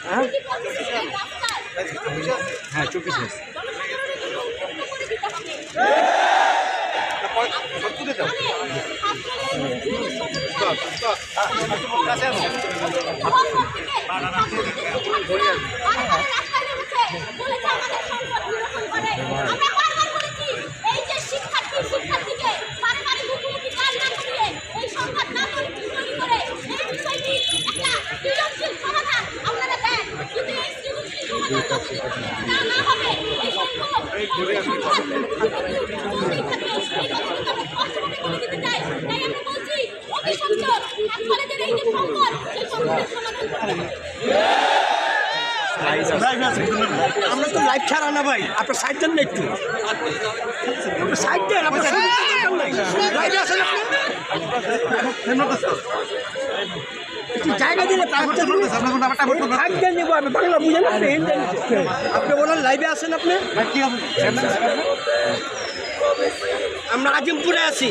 হ্যাঁ 24 মিনিট আমরা তো লাইভ ছাড়া না ভাই, আপনার সাইড দেন না একটু, সাইড দেন, আপনার লাইভে আসেন আপনি, জায়গা দিলে থাকতে নেবো আমি, বাংলা বুঝেন আপনি বলেন লাইভে আসেন আপনি। আমরা আজিমপুরে আছি।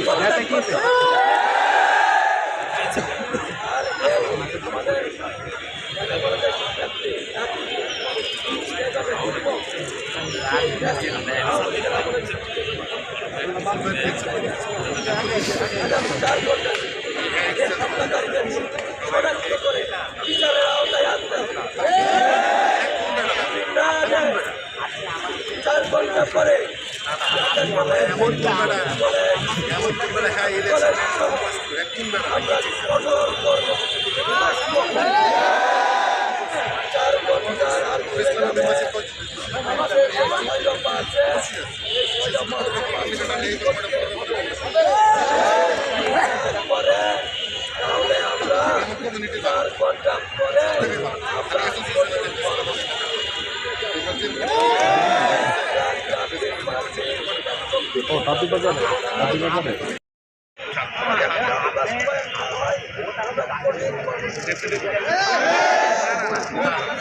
ও তাঁতি বাজারে